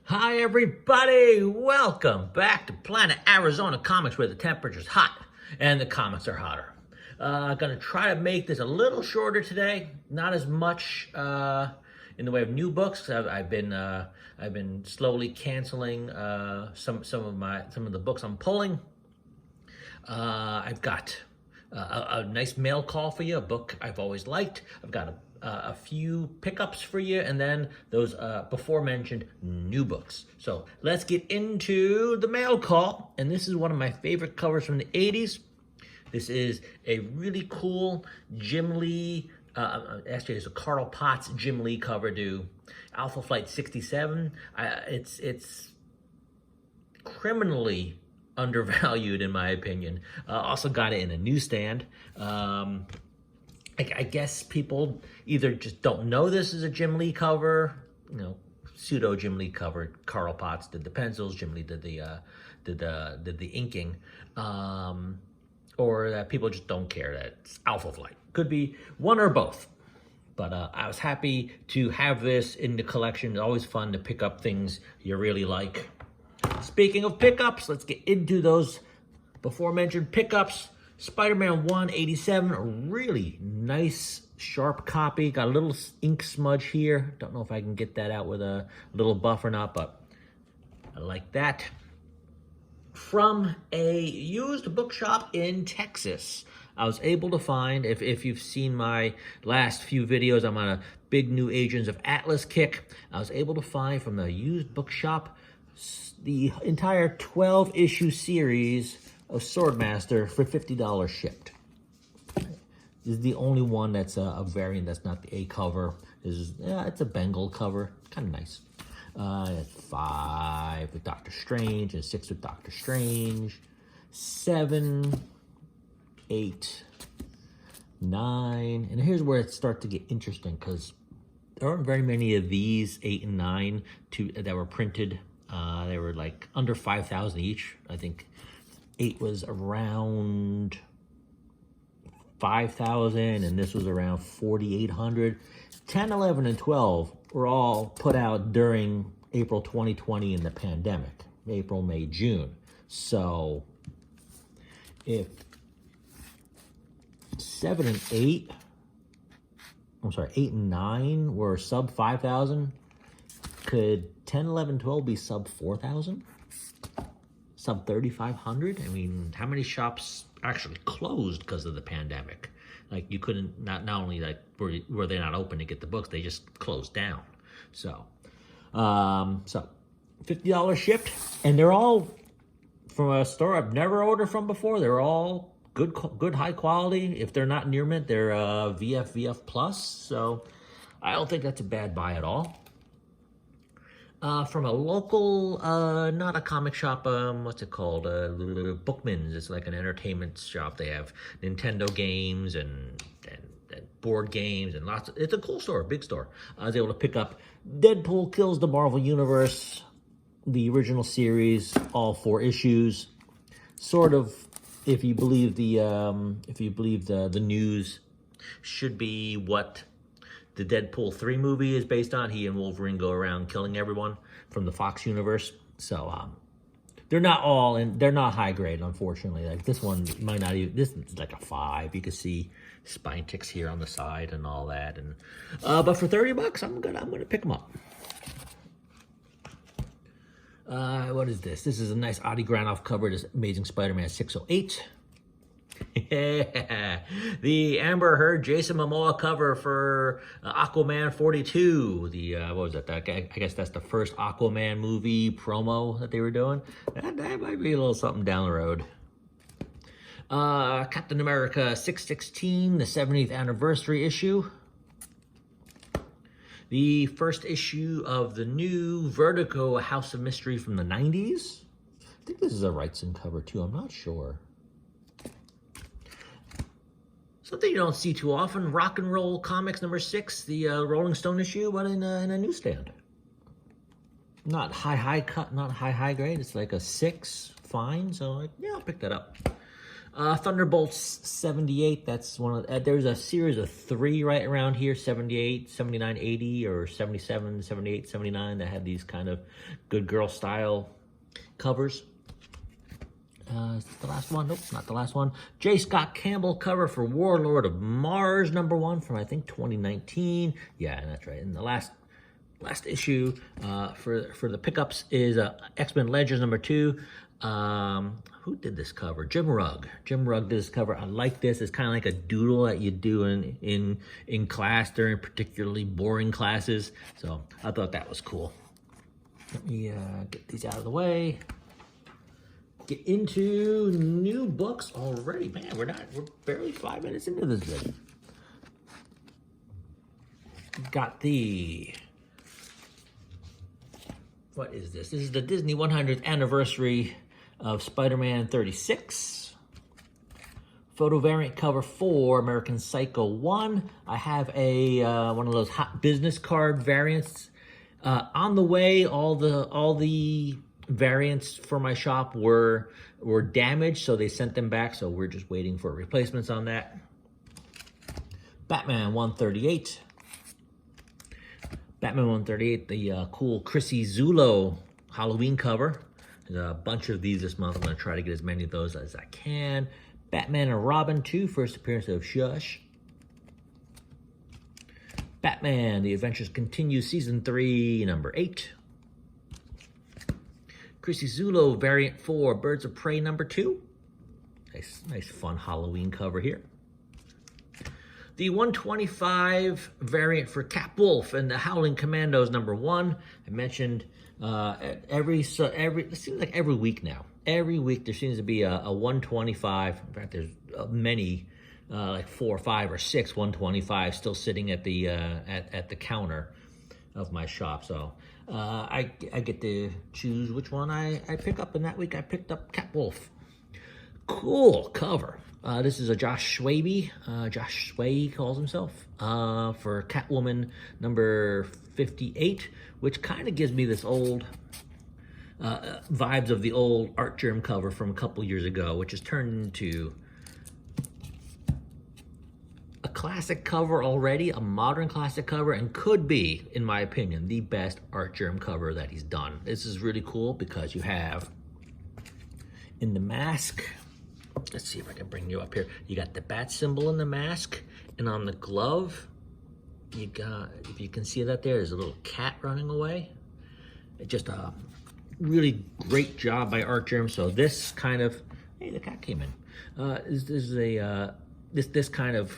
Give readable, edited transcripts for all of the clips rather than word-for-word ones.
Hi, everybody. Welcome back to Planet Arizona Comics, where the temperature's hot and the comics are hotter. Gonna try to make this a little shorter today. Not as much in the way of new books. I've been slowly canceling some of the books I'm pulling. I've got a nice mail call for you, a book I've always liked. I've got a few pickups for you, and then those before mentioned new books. So let's get into the mail call. And this is one of my favorite covers from the 80s. This is a really cool Jim Lee, actually it's a Carl Potts Jim Lee cover to Alpha Flight 67. It's criminally undervalued in my opinion. Also got it in a newsstand. I guess people either just don't know this is a Jim Lee cover, pseudo Jim Lee cover. Carl Potts did the pencils, Jim Lee did the inking, or that people just don't care that it's Alpha Flight. Could be one or both. But I was happy to have this in the collection. It's always fun to pick up things you really like. Speaking of pickups, let's get into those before mentioned pickups. Spider-Man 187, a really nice, sharp copy. Got a little ink smudge here. Don't know if I can get that out with a little buff or not, but I like that. From a used bookshop in Texas, I was able to find, if you've seen my last few videos, I'm on a big new Agents of Atlas kick. I was able to find from a used bookshop the entire 12-issue series of Swordmaster for $50 shipped. This is the only one that's a variant that's not the A cover. It's a Bengal cover, kind of nice. It's 5 with Doctor Strange and 6 with Doctor Strange. 7, 8, 9, and here's where it starts to get interesting because there aren't very many of these 8 and 9 that were printed. They were like under 5,000 each. I think 8 was around 5,000 and this was around 4,800. 10, 11, and 12 were all put out during April 2020 in the pandemic. April, May, June. So if 7 and 8, 8 and 9 were sub 5,000, could 10, 11, 12 be sub 4,000? Sub 3,500? I mean, how many shops actually closed because of the pandemic? Like, you couldn't, not only like were they not open to get the books, they just closed down. So $50 shipped, and they're all from a store I've never ordered from before. They're all good high quality. If they're not near mint, they're VF plus. So I don't think that's a bad buy at all. From a local, not a comic shop, what's it called? Bookman's. It's like an entertainment shop. They have Nintendo games and board games and it's a cool store, big store. I was able to pick up Deadpool Kills the Marvel Universe, the original series, all 4 issues. Sort of, if you believe the news, should be what the Deadpool 3 movie is based on. He and Wolverine go around killing everyone from the Fox universe. So they're not all, and they're not high grade, unfortunately. Like this one might not even, this is like a 5. You can see spine ticks here on the side and all that. And but for $30, I'm gonna pick them up. What is this? This is a nice Adi Granoff cover. This Amazing Spider-Man 608. Yeah, the Amber Heard Jason Momoa cover for Aquaman 42. The what was that? I guess that's the first Aquaman movie promo that they were doing. That might be a little something down the road. Captain America 616, the 70th anniversary issue. The first issue of the new Vertigo House of Mystery from the 90s. I think this is a Wrightson cover too. I'm not sure. Something you don't see too often, Rock and Roll Comics number 6, the Rolling Stone issue, but in a newsstand. Not high cut, not high grade. It's like a 6, fine. So yeah, I'll pick that up. Thunderbolts 78, that's one of, there's a series of 3 right around here, 78, 79, 80, or 77, 78, 79, that had these kind of good girl style covers. Is this the last one? Nope, not the last one. J. Scott Campbell cover for Warlord of Mars, #1 from, I think, 2019. Yeah, that's right. And the last issue for the pickups is X-Men Legends #2. Who did this cover? Jim Rugg. Jim Rugg did this cover. I like this. It's kind of like a doodle that you do in class during particularly boring classes. So I thought that was cool. Let me get these out of the way. Get into new books already. Man, we're barely 5 minutes into this video. Got the, what is this? This is the Disney 100th anniversary of Spider-Man 36. Photo variant cover for American Psycho 1. I have a one of those hot business card variants. On the way, all the variants for my shop were damaged, so they sent them back, so we're just waiting for replacements on that. Batman 138. Batman 138, the cool Chrissy Zulo Halloween cover. There's a bunch of these this month. I'm going to try to get as many of those as I can. Batman and Robin 2, first appearance of Shush. Batman, The Adventures Continue, Season 3, #8. Chrissy Zulo variant for Birds of Prey #2. Nice fun Halloween cover here. The 125 variant for Catwolf and the Howling Commandos #1. I mentioned it seems like every week now. Every week there seems to be a 125. In fact, there's many, like 4, 5, or 6 125 still sitting at the counter of my shop. So I get to choose which one I pick up, and that week I picked up Catwolf. Cool cover. This is a Josh Schwabe. Josh Schwabe he calls himself, for Catwoman #58, which kind of gives me this old vibes of the old Art Germ cover from a couple years ago, which has turned into a classic cover already, a modern classic cover, and could be, in my opinion, the best Art Germ cover that he's done. This is really cool because you have in the mask, let's see if I can bring you up here. You got the bat symbol in the mask, and on the glove, you got, if you can see that there's a little cat running away. It's just a really great job by Art Germ. So this kind of, hey, the cat came in. This kind of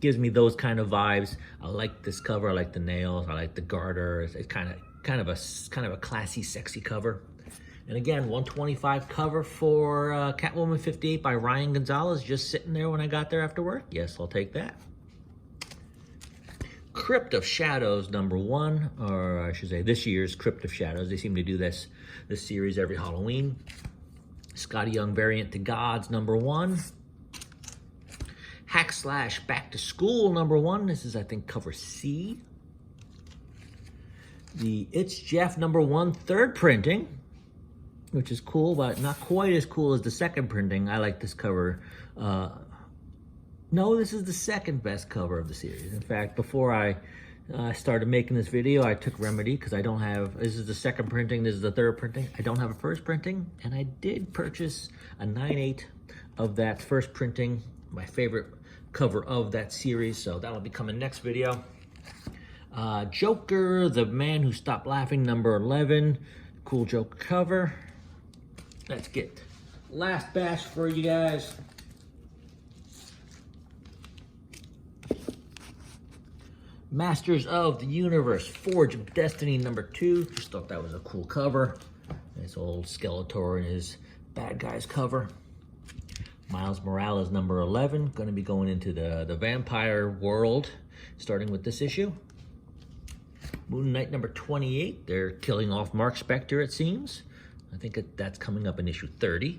gives me those kind of vibes. I like this cover. I like the nails. I like the garter. It's kind of a classy, sexy cover. And again, 125 cover for Catwoman 58 by Ryan Gonzalez, just sitting there when I got there after work. Yes, I'll take that. Crypt of Shadows #1, or I should say this year's Crypt of Shadows. They seem to do this series every Halloween. Scotty Young variant to Gods #1. Hack Slash Back to School #1. This is, I think, cover C. The It's Jeff #1 third printing, which is cool, but not quite as cool as the second printing. I like this cover. No, this is the second best cover of the series. In fact, before I started making this video, I took remedy because I don't have, this is the second printing, this is the third printing. I don't have a first printing, and I did purchase a 9/8 of that first printing, my favorite cover of that series, so that'll be coming next video. Joker, The Man Who Stopped Laughing #11. Cool Joker cover. Let's get last batch for you guys. Masters of the Universe, Forge of Destiny #2. Just thought that was a cool cover. Nice old Skeletor and his bad guys cover. Miles Morales #11. Going to be going into the vampire world, starting with this issue. Moon Knight #28. They're killing off Mark Spector, it seems. I think that's coming up in issue 30.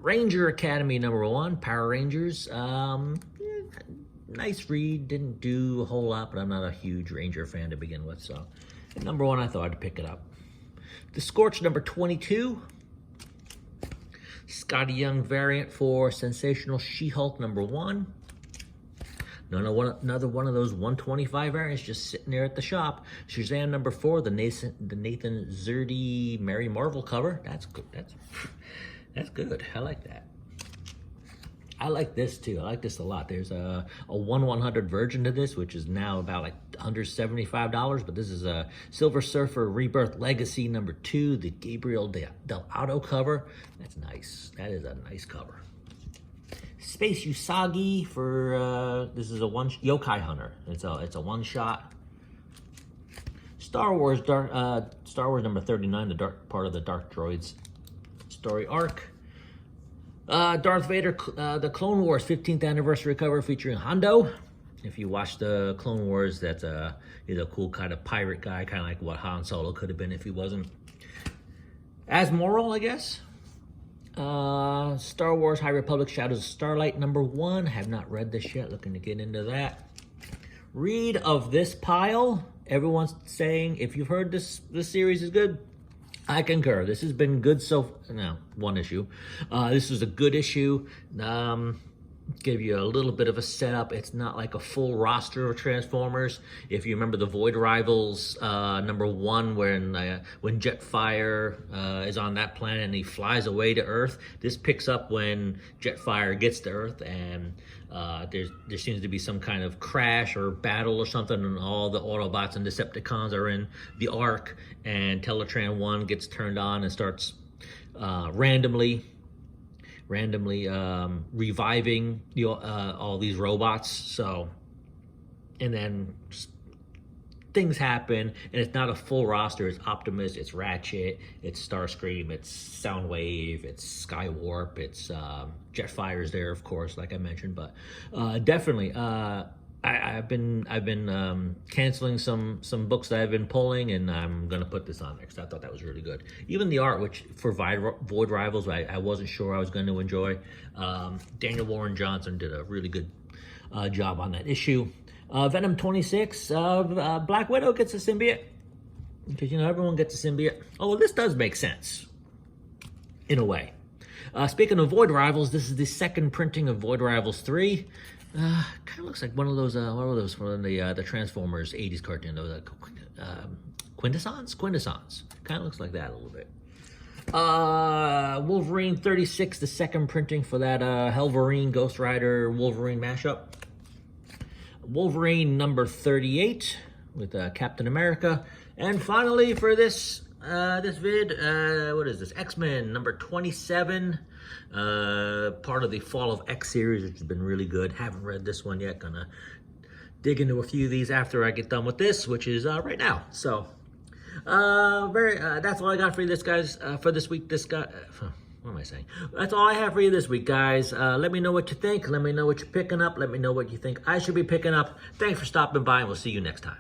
Ranger Academy #1. Power Rangers. Nice read, didn't do a whole lot, but I'm not a huge Ranger fan to begin with, so at #1 I thought I'd pick it up. The Scorch #22. Scotty Young variant for Sensational She-Hulk #1. Another one of those 125 variants just sitting there at the shop. Shazam #4, the Nathan Zerdy Mary Marvel cover. That's good. That's good. I like that. I like this too. I like this a lot. There's a 1/100 version of this, which is now about like $175, but this is a Silver Surfer Rebirth Legacy #2, the Gabriel Del Auto cover. That's nice. That is a nice cover. Space Usagi for this is a Yokai Hunter. It's a one shot. Star Wars #39, the dark part of the Dark Droids story arc. Darth Vader, the Clone Wars 15th anniversary cover featuring Hondo. If you watch the Clone Wars, he's a cool kind of pirate guy, kind of like what Han Solo could have been if he wasn't as moral, I guess. Star Wars High Republic Shadows of Starlight #1. Have not read this yet. Looking to get into that. Read of this pile. Everyone's saying if you've heard this series is good. I concur. This has been good one issue. This was a good issue. Give you a little bit of a setup. It's not like a full roster of Transformers. If you remember the Void Rivals #1, when Jetfire is on that planet and he flies away to Earth, this picks up when Jetfire gets to Earth, and there seems to be some kind of crash or battle or something, and all the Autobots and Decepticons are in the Ark, and Teletran 1 gets turned on and starts randomly reviving all these robots. So, and then things happen, and it's not a full roster. It's Optimus, it's Ratchet, it's Starscream, it's Soundwave, it's Skywarp, it's Jetfire's there, of course, like I mentioned. But definitely, I've been canceling some books that I've been pulling, and I'm gonna put this on there because I thought that was really good. Even the art, which for Void Rivals, I wasn't sure I was going to enjoy. Daniel Warren Johnson did a really good job on that issue. Venom 26, Black Widow gets a symbiote, because everyone gets a symbiote. Oh, well, this does make sense in a way. Speaking of Void Rivals, this is the second printing of Void Rivals 3. Kind of looks like one of those from the Transformers 80s cartoon, those Quintessons. Kind of looks like that a little bit. Wolverine 36, the second printing for that Wolverine Ghost Rider Wolverine mashup. Wolverine #38 with Captain America, and finally for this vid, what is this? X-Men #27. Part of the Fall of X series, which has been really good. Haven't read this one yet. Gonna dig into a few of these after I get done with this, which is right now. So, that's all I got for you, guys. For this week, what am I saying? That's all I have for you this week, guys. Let me know what you think. Let me know what you're picking up. Let me know what you think I should be picking up. Thanks for stopping by, and we'll see you next time.